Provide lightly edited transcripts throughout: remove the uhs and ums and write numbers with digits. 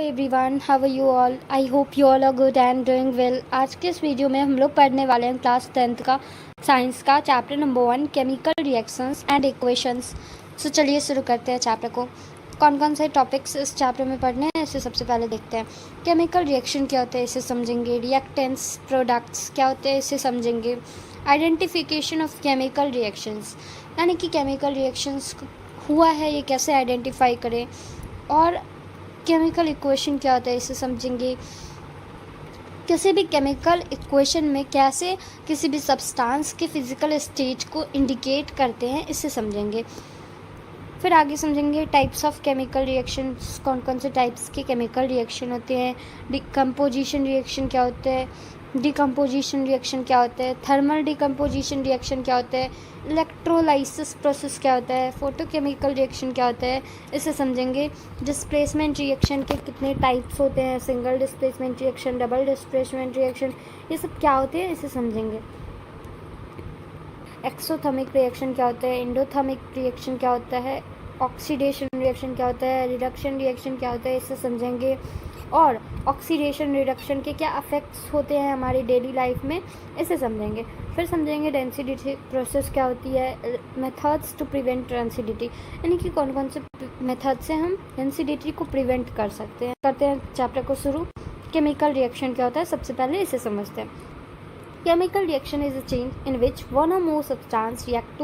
Everyone, how are you all? I hope you all are good and doing well. आज के इस video में हम लोग पढ़ने वाले हैं क्लास 10th का साइंस का chapter number 1 chemical reactions and equations. So चलिए शुरू करते हैं चैप्टर को। कौन कौन से टॉपिक्स इस चैप्टर में पढ़ने हैं इसे सबसे पहले देखते हैं। केमिकल रिएक्शन क्या होता है इसे समझेंगे। रिएक्टेंट्स प्रोडक्ट्स क्या होते हैं इसे समझेंगे। आइडेंटिफिकेशन ऑफ केमिकल रिएक्शंस यानी कि केमिकल रिएक्शंस हुआ है ये कैसे आइडेंटिफाई करें, और केमिकल इक्वेशन क्या होता है इसे समझेंगे। किसी भी केमिकल इक्वेशन में कैसे किसी भी सब्सटेंस के फिजिकल स्टेट को इंडिकेट करते हैं इसे समझेंगे। फिर आगे समझेंगे टाइप्स ऑफ केमिकल रिएक्शंस, कौन कौन से टाइप्स के केमिकल रिएक्शन होते हैं। डिकम्पोजिशन रिएक्शन क्या होता है, डिकम्पोजिशन रिएक्शन क्या होता है, थर्मल डिकम्पोजिशन रिएक्शन क्या होता है, इलेक्ट्रोलाइसिस प्रोसेस क्या होता है, फोटोकेमिकल रिएक्शन क्या होता है इसे समझेंगे। डिस्प्लेसमेंट रिएक्शन के कितने टाइप्स होते हैं, single displacement reaction, double displacement reaction, ये सब क्या होते हैं इसे समझेंगे। एक्सोथर्मिक रिएक्शन क्या होता है, एंडोथर्मिक रिएक्शन क्या होता है, ऑक्सीडेशन रिएक्शन क्या होता है, रिडक्शन रिएक्शन क्या होता है इसे समझेंगे। और ऑक्सीडेशन रिडक्शन के क्या इफेक्ट्स होते हैं हमारी डेली लाइफ में इसे समझेंगे। फिर समझेंगे डेंसिटी प्रोसेस क्या होती है, मेथड्स टू प्रिवेंट डेंसिटी यानी कि कौन कौन से मेथड से हम डेंसिटी को प्रिवेंट कर सकते हैं। करते हैं चैप्टर को शुरू। केमिकल रिएक्शन क्या होता है सबसे पहले इसे समझते हैं। Chemical reaction is a change in which one or more substance react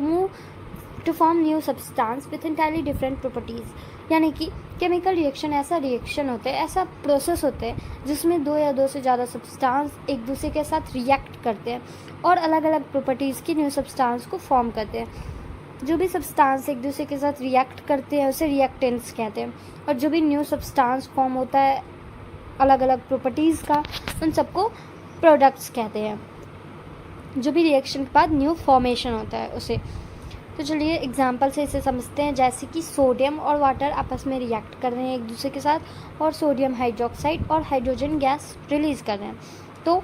to form new substance with entirely different properties यानी कि केमिकल रिएक्शन ऐसा रिएक्शन होता है, ऐसा प्रोसेस होता है जिसमें दो या दो से ज़्यादा सब्सटेंस एक दूसरे के साथ रिएक्ट करते हैं और अलग अलग प्रॉपर्टीज़ की न्यू सब्सटेंस को फॉर्म करते हैं। जो भी सब्सटेंस एक दूसरे के साथ रिएक्ट करते हैं उसे रिएक्टेंट्स कहते हैं, और जो भी न्यू सब्सटेंस फॉर्म होता है अलग अलग प्रॉपर्टीज़ का उन सबको प्रोडक्ट्स कहते हैं। जो भी रिएक्शन के बाद न्यू फॉर्मेशन होता है उसे। तो चलिए एग्जांपल से इसे समझते हैं। जैसे कि सोडियम और वाटर आपस में रिएक्ट कर रहे हैं एक दूसरे के साथ और सोडियम हाइड्रोक्साइड और हाइड्रोजन गैस रिलीज़ कर रहे हैं। तो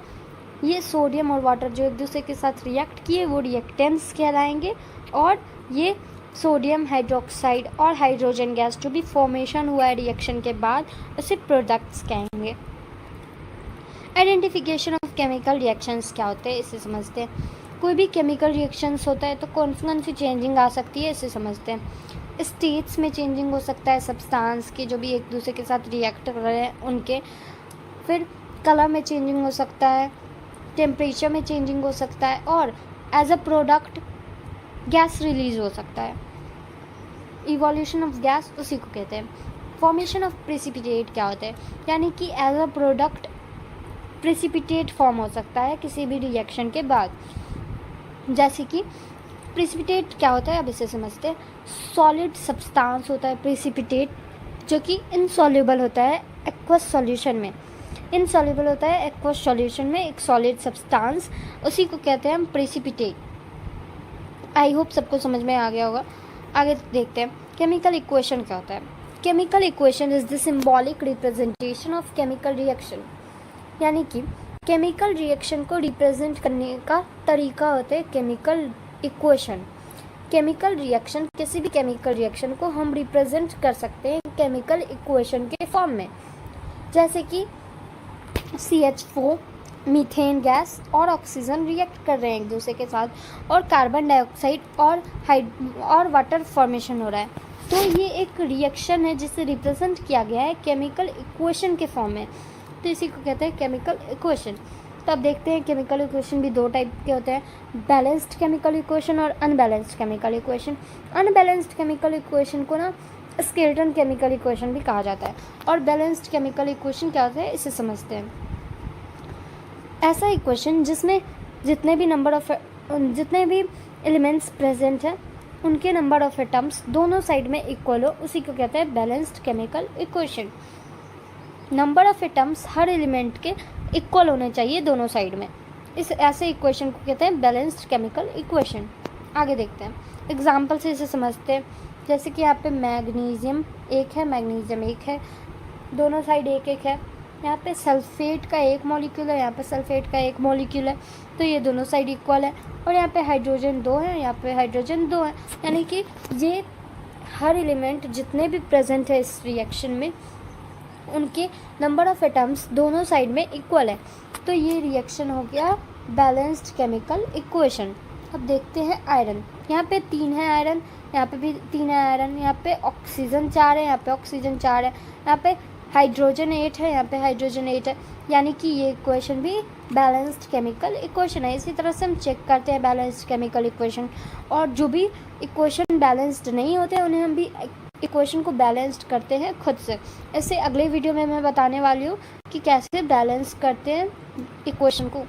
ये सोडियम और वाटर जो एक दूसरे के साथ रिएक्ट किए वो रिएक्टेंट्स कहलाएंगे, और ये सोडियम हाइड्रोक्साइड और हाइड्रोजन गैस जो भी फॉर्मेशन हुआ है रिएक्शन के बाद उसे प्रोडक्ट्स कहेंगे। आइडेंटिफिकेशन ऑफ केमिकल रिएक्शंस क्या होते हैं इसे समझते हैं। कोई भी केमिकल रिएक्शंस होता है तो कौन कौन सी चेंजिंग आ सकती है इसे समझते हैं। स्टेट्स में चेंजिंग हो सकता है सब्सटेंस के जो भी एक दूसरे के साथ रिएक्ट कर रहे हैं उनके। फिर कलर में चेंजिंग हो सकता है, टेम्परेचर में चेंजिंग हो सकता है, और as a product gas release हो सकता है। इवोल्यूशन ऑफ गैस उसी को कहते हैं। फॉर्मेशन ऑफ प्रेसिपिटेट क्या होता है यानी कि as a product precipitate form हो सकता है किसी भी रिएक्शन के बाद। जैसे कि प्रेसिपिटेट क्या होता है अब इसे समझते हैं। सॉलिड सब्सटेंस होता है प्रेसिपिटेट जो कि इनसॉल्युबल होता है एक्वस सॉल्यूशन में। इनसॉल्युबल होता है एक्वस सॉल्यूशन में एक सॉलिड सब्सटेंस, उसी को कहते हैं हम प्रेसिपिटेट। आई होप सबको समझ में आ गया होगा। आगे देखते हैं केमिकल इक्वेशन क्या होता है। Chemical equation is the symbolic representation of chemical reaction यानी कि केमिकल रिएक्शन को रिप्रेजेंट करने का तरीका होता है केमिकल इक्वेशन। केमिकल रिएक्शन किसी भी केमिकल रिएक्शन को हम रिप्रेजेंट कर सकते हैं केमिकल इक्वेशन के फॉर्म में। जैसे कि CH4 मीथेन गैस और ऑक्सीजन रिएक्ट कर रहे हैं एक दूसरे के साथ, और कार्बन डाइऑक्साइड और वाटर फॉर्मेशन हो रहा है। तो ये एक रिएक्शन है जिसे रिप्रेजेंट किया गया है केमिकल इक्वेशन के फॉर्म में, तो इसी को कहते हैं केमिकल इक्वेशन। तो अब देखते हैं केमिकल इक्वेशन भी दो टाइप के होते हैं, बैलेंस्ड केमिकल इक्वेशन और unbalanced chemical equation. Unbalanced chemical equation को ना स्केलेटन केमिकल इक्वेशन भी कहा जाता है, और बैलेंस्ड केमिकल इक्वेशन क्या होता है इसे समझते हैं। ऐसा इक्वेशन जिसमें जितने भी एलिमेंट्स प्रेजेंट हैं उनके नंबर ऑफ एटम्स दोनों साइड में इक्वल हो, उसी को कहते हैं balanced chemical equation. Number of atoms her element के इक्वल होने चाहिए दोनों साइड में, इस ऐसे इक्वेशन को कहते हैं बैलेंस्ड केमिकल इक्वेशन। आगे देखते हैं एग्जांपल से इसे समझते हैं। जैसे कि यहाँ पे मैग्नीशियम एक है, मैग्नीशियम एक है, दोनों साइड एक एक है। यहाँ पे सल्फेट का एक मॉलिक्यूल है, यहाँ पे सल्फेट का एक मॉलिक्यूल है, तो ये दोनों साइड इक्वल है। और यहाँ पे हाइड्रोजन 2 है, यहाँ पे हाइड्रोजन 2 है, यानी कि ये हर एलिमेंट जितने भी प्रेजेंट है इस रिएक्शन में उनके नंबर ऑफ एटम्स दोनों साइड में इक्वल है। तो ये रिएक्शन हो गया बैलेंस्ड केमिकल इक्वेशन। अब देखते हैं आयरन। यहाँ पे 3 है आयरन, यहाँ पे भी 3 है आयरन, यहाँ पे ऑक्सीजन 4 है, यहाँ पे ऑक्सीजन 4 है, यहाँ पे हाइड्रोजन 8 है, यहाँ पे हाइड्रोजन 8 है, यानी कि ये इक्वेशन भी बैलेंस्ड केमिकल इक्वेशन है। इसी तरह से हम चेक करते हैं बैलेंस्ड केमिकल इक्वेशन, और जो भी इक्वेशन बैलेंस्ड नहीं होते उन्हें हम भी इक्वेशन को बैलेंस्ड करते हैं खुद से। इससे अगले वीडियो में मैं बताने वाली हूँ कि कैसे बैलेंस करते हैं इक्वेशन को।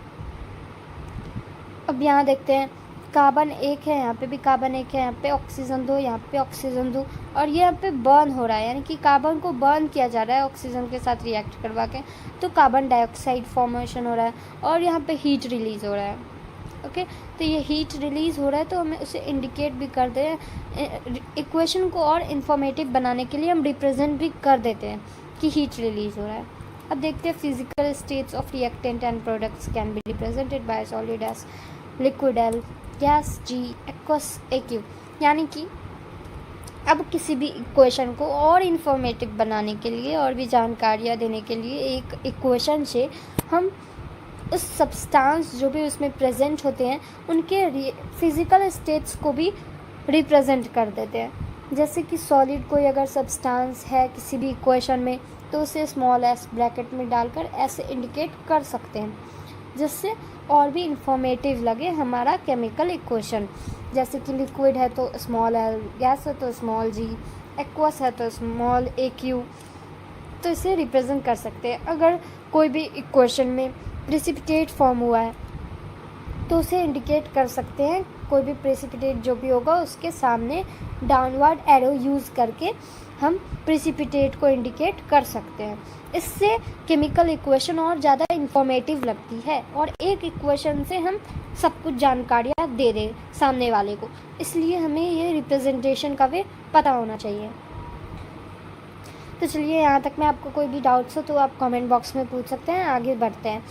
अब यहाँ देखते हैं कार्बन 1 है, यहाँ पे भी कार्बन 1 है, यहाँ पे ऑक्सीजन 2, यहाँ पे ऑक्सीजन 2, और ये यहाँ पे बर्न हो रहा है, यानी कि कार्बन को बर्न किया जा रहा है ऑक्सीजन के साथ रिएक्ट करवा के, तो कार्बन डाइऑक्साइड फॉर्मेशन हो रहा है और यहाँ पे हीट रिलीज़ हो रहा है। ओके, तो ये हीट रिलीज़ हो रहा है तो हमें उसे इंडिकेट भी कर दे। इक्वेशन को और इन्फॉर्मेटिव बनाने के लिए हम रिप्रेजेंट भी कर देते हैं कि हीट रिलीज़ हो रहा है। अब देखते हैं physical states of reactant and products can be represented by solid S liquid L, gas G, aqueous aq. यानी कि अब किसी भी इक्वेशन को और इन्फॉर्मेटिव बनाने के लिए और भी जानकारियाँ देने के लिए एक इक्वेशन से हम उस सब्सटेंस जो भी उसमें प्रेजेंट होते हैं उनके फिज़िकल स्टेट्स को भी रिप्रेजेंट कर देते हैं। जैसे कि सॉलिड कोई अगर सब्सटेंस है किसी भी इक्वेशन में तो उसे स्मॉल एस ब्रैकेट में डालकर ऐसे इंडिकेट कर सकते हैं, जिससे और भी इंफॉर्मेटिव लगे हमारा केमिकल इक्वेशन। जैसे कि लिक्विड है तो स्मॉल एल, गैस है तो स्मॉल जी, एक्वस है तो स्मॉल ए क्यू, तो इसे रिप्रेजेंट कर सकते हैं। अगर कोई भी इक्वेशन में प्रेसिपिटेट फॉर्म हुआ है तो उसे इंडिकेट कर सकते हैं, कोई भी प्रेसिपिटेट जो भी होगा उसके सामने डाउनवर्ड एरो यूज़ करके हम प्रेसिपिटेट को इंडिकेट कर सकते हैं। इससे केमिकल इक्वेशन और ज़्यादा इंफॉर्मेटिव लगती है और एक इक्वेशन से हम सब कुछ जानकारियाँ दे दें सामने वाले को, इसलिए हमें ये रिप्रेजेंटेशन का वे पता होना चाहिए। तो चलिए, यहाँ तक में आपको कोई भी डाउट्स हो तो आप कमेंट बॉक्स में पूछ सकते हैं। आगे बढ़ते हैं।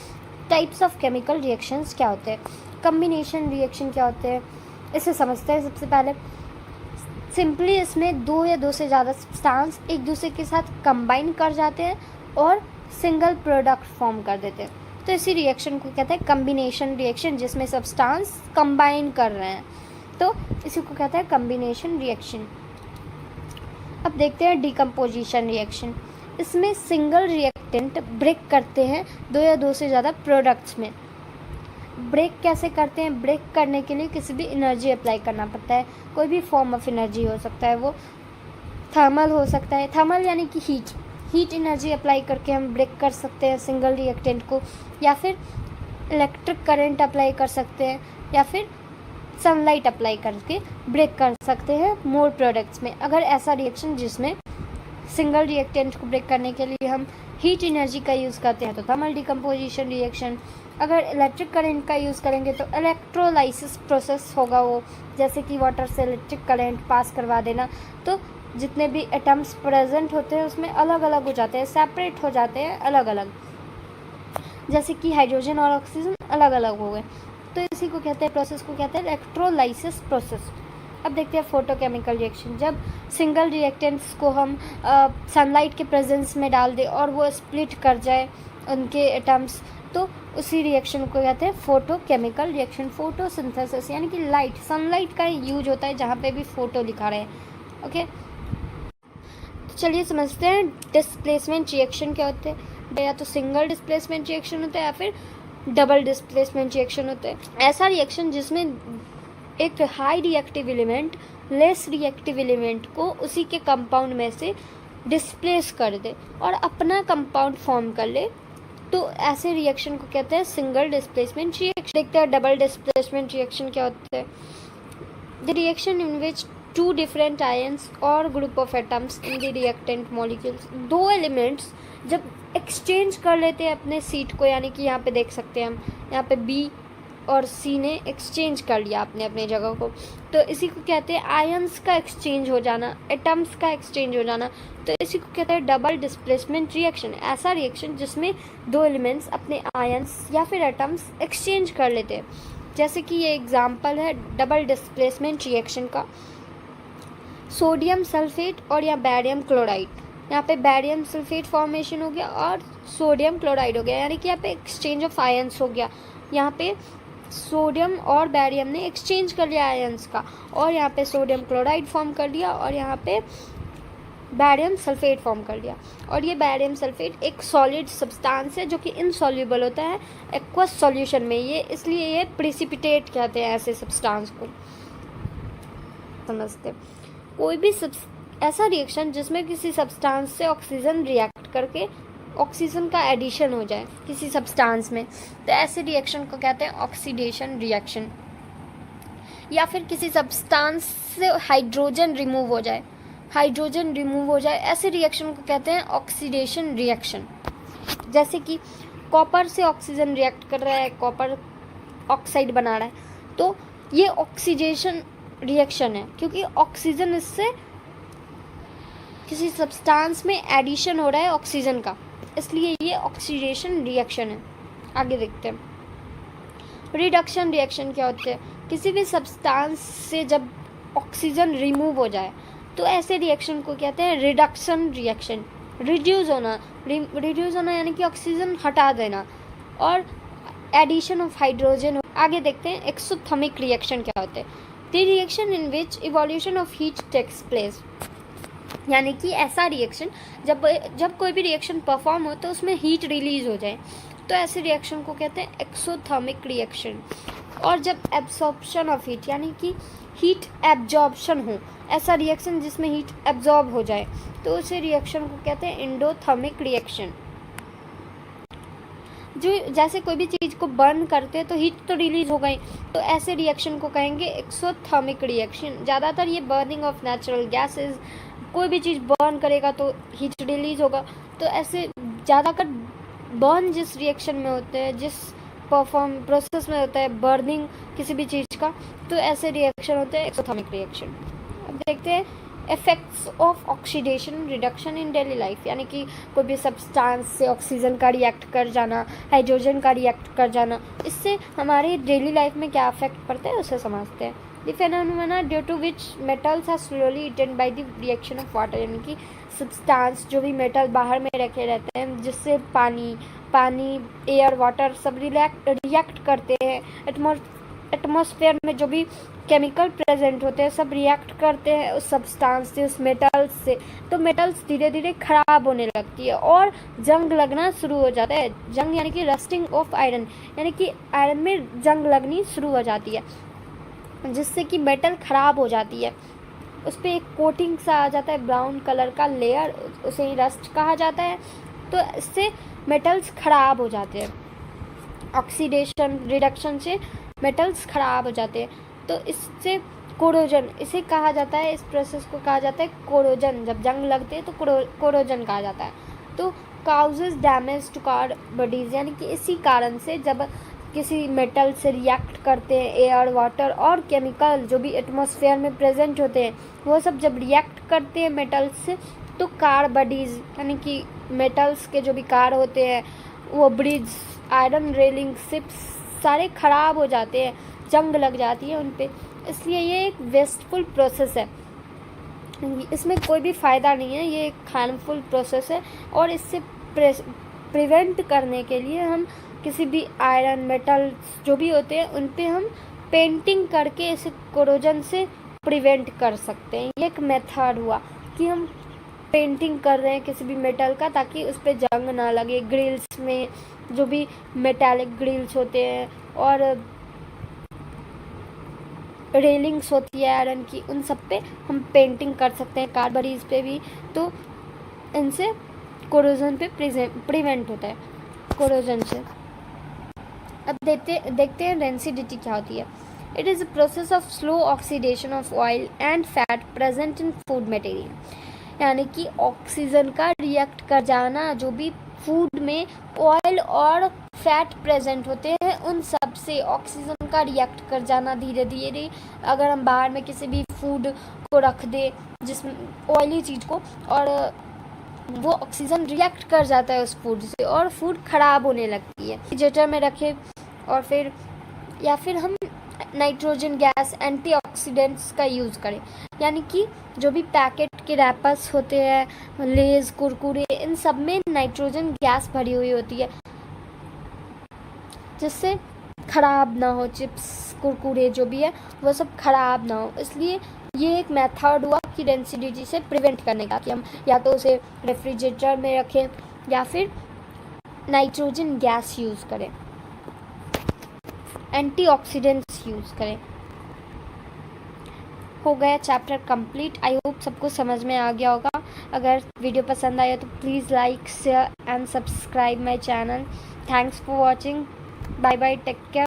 टाइप्स ऑफ केमिकल रिएक्शंस क्या होते हैं, कम्बिनेशन रिएक्शन क्या होते हैं, इसे समझते हैं। सबसे पहले सिंपली इसमें 2 या 2 से ज़्यादा सब्सटेंस एक दूसरे के साथ कंबाइन कर जाते हैं और सिंगल प्रोडक्ट फॉर्म कर देते हैं, तो इसी रिएक्शन को कहते हैं कम्बिनेशन रिएक्शन, जिसमें सब्सटेंस कंबाइन कर रहे हैं, तो इसी को कहते हैं कम्बिनेशन रिएक्शन। अब देखते हैं डिकम्पोजिशन रिएक्शन। इसमें सिंगल रिएक्टेंट ब्रेक करते हैं 2 या 2 से ज़्यादा प्रोडक्ट्स में। ब्रेक कैसे करते हैं? ब्रेक करने के लिए किसी भी एनर्जी अप्लाई करना पड़ता है, कोई भी फॉर्म ऑफ एनर्जी हो सकता है, वो थर्मल हो सकता है, थर्मल यानी कि हीट एनर्जी अप्लाई करके हम ब्रेक कर सकते हैं सिंगल रिएक्टेंट को, या फिर इलेक्ट्रिक करंट अप्लाई कर सकते हैं, या फिर सनलाइट अप्लाई करके ब्रेक कर सकते हैं मोर प्रोडक्ट्स में। अगर ऐसा रिएक्शन जिसमें सिंगल रिएक्टेंट को ब्रेक करने के लिए हम हीट एनर्जी का यूज़ करते हैं तो थर्मल डिकम्पोजिशन रिएक्शन। अगर इलेक्ट्रिक करंट का यूज़ करेंगे तो इलेक्ट्रोलाइसिस प्रोसेस होगा वो, जैसे कि वाटर से इलेक्ट्रिक करंट पास करवा देना, तो जितने भी एटम्स प्रेजेंट होते हैं उसमें अलग अलग हो जाते हैं, सेपरेट हो जाते हैं अलग अलग, जैसे कि हाइड्रोजन और ऑक्सीजन अलग अलग हो गए, तो इसी को कहते हैं, प्रोसेस को कहते हैं इलेक्ट्रोलाइसिस प्रोसेस। अब देखते हैं फोटोकेमिकल रिएक्शन। जब सिंगल रिएक्टेंट्स को हम सनलाइट के प्रेजेंस में डाल दें और वो स्प्लिट कर जाए उनके एटम्स, तो उसी रिएक्शन को कहते हैं फोटोकेमिकल रिएक्शन। फोटोसिंथेसिस यानी कि लाइट, सनलाइट का यूज होता है जहाँ पे भी फोटो लिखा रहे। ओके, तो चलिए समझते हैं डिस्प्लेसमेंट रिएक्शन क्या होते हैं। या तो सिंगल डिस्प्लेसमेंट रिएक्शन होता है या फिर डबल डिस्प्लेसमेंट रिएक्शन होता है। ऐसा रिएक्शन जिसमें एक high reactive element less reactive element को उसी के कंपाउंड में से डिस्प्लेस कर दे और अपना कंपाउंड फॉर्म कर ले, तो ऐसे रिएक्शन को कहते हैं सिंगल डिस्प्लेसमेंट रिएक्शन। देखते हैं डबल डिस्प्लेसमेंट रिएक्शन क्या होता है। The reaction in which 2 different ions or group of atoms in the reactant molecules, 2 elements जब एक्सचेंज कर लेते हैं अपने सीट को, यानी कि यहाँ पे देख सकते हैं हम, यहाँ पे बी और सी ने एक्सचेंज कर लिया अपने अपने जगह को, तो इसी को कहते हैं आयंस का एक्सचेंज हो जाना, एटम्स का एक्सचेंज हो जाना, तो इसी को कहते हैं डबल डिस्प्लेसमेंट रिएक्शन। ऐसा रिएक्शन जिसमें 2 एलिमेंट्स अपने आयंस या फिर एटम्स एक्सचेंज कर लेते हैं, जैसे कि ये एग्जांपल है डबल डिस्प्लेसमेंट रिएक्शन का। सोडियम सल्फेट और या बैरियम क्लोराइड यहाँ पे बैरियम सल्फेट फॉर्मेशन हो गया और सोडियम क्लोराइड हो गया, यानी कि यहाँ पे एक्सचेंज ऑफ आयंस हो गया। यहाँ पे सोडियम और बैरियम ने एक्सचेंज कर लिया आयंस का, और यहाँ पे सोडियम क्लोराइड फॉर्म कर लिया और यहाँ पे बैरियम सल्फेट फॉर्म कर लिया। और ये बैरियम सल्फेट एक सॉलिड सब्सटेंस है जो कि इनसॉल्युबल होता है एक्वस सॉल्यूशन में, ये इसलिए ये प्रिसिपिटेट कहते हैं ऐसे सब्सटेंस को। समझते, कोई भी ऐसा रिएक्शन जिसमें किसी सब्सटेंस से ऑक्सीजन रिएक्ट करके ऑक्सीजन का एडिशन हो जाए किसी सब्सटेंस में, तो ऐसे रिएक्शन को कहते हैं ऑक्सीडेशन रिएक्शन। या फिर किसी सब्सटेंस से हाइड्रोजन रिमूव हो जाए, ऐसे रिएक्शन को कहते हैं ऑक्सीडेशन रिएक्शन। जैसे कि कॉपर से ऑक्सीजन रिएक्ट कर रहा है, कॉपर ऑक्साइड बना रहा है, तो ये ऑक्सीडेशन रिएक्शन है, क्योंकि ऑक्सीजन इससे किसी सब्सटेंस में एडिशन हो रहा है ऑक्सीजन का, इसलिए ये ऑक्सीडेशन रिएक्शन है। आगे देखते हैं रिडक्शन रिएक्शन क्या होते हैं। किसी भी सब्सटेंस से जब ऑक्सीजन रिमूव हो जाए तो ऐसे रिएक्शन को कहते हैं रिडक्शन रिएक्शन। रिड्यूस होना यानी कि ऑक्सीजन हटा देना, और एडिशन ऑफ हाइड्रोजन। आगे देखते हैं एक्सोथर्मिक रिएक्शन क्या होते हैं। The reaction in which evolution of heat takes place, यानी कि ऐसा रिएक्शन जब कोई भी रिएक्शन परफॉर्म हो तो उसमें हीट रिलीज हो जाए, तो ऐसे रिएक्शन को कहते हैं एक्सोथर्मिक रिएक्शन। और जब एब्सॉर्प्शन ऑफ हीट, यानी कि हीट एब्जॉर्प्शन हो, ऐसा रिएक्शन जिसमें हीट एब्जॉर्ब हो जाए, तो उसे रिएक्शन को कहते हैं एंडोथर्मिक रिएक्शन। जो जैसे कोई भी चीज़ को बर्न करते हैं तो हीट तो रिलीज हो गई, तो ऐसे रिएक्शन को कहेंगे एक्सोथर्मिक रिएक्शन। ज़्यादातर ये बर्निंग ऑफ नेचुरल गैसेस, कोई भी चीज़ बर्न करेगा तो हीट रिलीज होगा, तो ऐसे ज़्यादातर बर्न जिस रिएक्शन में होते हैं, जिस प्रोसेस में होता है बर्निंग किसी भी चीज़ का, तो ऐसे रिएक्शन होते हैं एक्सोथर्मिक रिएक्शन। अब देखते हैं effects of oxidation reduction in daily life, यानी कि कोई भी सब्सटेंस से ऑक्सीजन का रिएक्ट कर जाना, हाइड्रोजन का रिएक्ट कर जाना, इससे हमारे डेली लाइफ में क्या इफेक्ट पड़ता है उसे समझते हैं। The phenomena due to which metals are slowly eaten by the reaction of water, यानी कि सब्सटेंस जो भी मेटल बाहर में रखे रहते हैं, जिससे पानी, एयर, वाटर सब रिएक्ट करते हैं। एटमॉस्फेयर में जो भी केमिकल प्रेजेंट होते हैं सब रिएक्ट करते हैं उस सब्सटेंस से, उस मेटल्स से, तो मेटल्स धीरे धीरे खराब होने लगती है और जंग लगना शुरू हो जाता है। जंग यानी कि रस्टिंग ऑफ आयरन, यानी कि आयरन में जंग लगनी शुरू हो जाती है, जिससे कि मेटल खराब हो जाती है। उस पर एक कोटिंग सा आ जाता है, ब्राउन कलर का लेयर, उसे ही रस्ट कहा जाता है। तो इससे मेटल्स खराब हो जाते हैं। ऑक्सीडेशन रिडक्शन से मेटल्स खराब हो जाते हैं, तो इससे कोरोजन, इसे कहा जाता है, इस प्रोसेस को कहा जाता है कोरोजन। जब जंग लगते हैं तो कोरोजन कहा जाता है। तो causes damage to car bodies, यानी कि इसी कारण से जब किसी मेटल से रिएक्ट करते हैं एयर, वाटर और केमिकल जो भी एटमॉस्फेयर में प्रेजेंट होते हैं, वो सब जब रिएक्ट करते हैं मेटल्स से, तो कार बॉडीज यानी कि मेटल्स के जो भी कार होते हैं, वो ब्रिज, आयरन रेलिंग, शिप्स सारे खराब हो जाते हैं, जंग लग जाती है उन पे। इसलिए ये एक वेस्टफुल प्रोसेस है, इसमें कोई भी फ़ायदा नहीं है, ये एक हार्मफुल प्रोसेस है। और इससे प्रिवेंट करने के लिए हम किसी भी आयरन, मेटल जो भी होते हैं उन पे हम पेंटिंग करके इसे कोरोजन से प्रिवेंट कर सकते हैं। ये एक मेथड हुआ कि हम पेंटिंग कर रहे हैं किसी भी मेटल का, ताकि उस पर जंग ना लगे। ग्रिल्स में जो भी मेटालिक ग्रिल्स होते हैं और रेलिंग्स होती है आयरन की, उन सब पे हम पेंटिंग कर सकते हैं, कार बॉडीज पे भी, तो इनसे कोरोजन पे प्रिवेंट होता है, कोरोजन से। अब देखते हैं रेंसिडिटी क्या होती है। It is a process of slow oxidation of oil and fat present in food material, यानी कि ऑक्सीजन का रिएक्ट कर जाना, जो भी फूड में ऑयल और फैट प्रेजेंट होते हैं उन सब से ऑक्सीजन का रिएक्ट कर जाना धीरे धीरे। अगर हम बाहर में किसी भी फूड को रख दें जिसमें ऑयली चीज़ को, और वो ऑक्सीजन रिएक्ट कर जाता है उस फूड से और फूड ख़राब होने लगती है। रेफ्रिजरेटर में रखें और फिर हम नाइट्रोजन गैस, एंटीऑक्सीडेंट्स का यूज़ करें, यानी कि जो भी पैकेट के रैपर्स होते हैं, लेज, कुरकुरे, इन सब में नाइट्रोजन गैस भरी हुई होती है जिससे ख़राब ना हो, चिप्स कुरकुरे जो भी है वो सब ख़राब ना हो। इसलिए ये एक मेथड हुआ कि डेंसिटी से प्रिवेंट करने का, कि हम या तो उसे रेफ्रिजरेटर में रखें या फिर नाइट्रोजन गैस यूज़ करें, एंटीऑक्सीडेंट्स यूज़ करें। हो गया चैप्टर कंप्लीट। आई होप सबको समझ में आ गया होगा। अगर वीडियो पसंद आया तो please like, share and subscribe my channel. Thanks for watching. Bye bye, take care.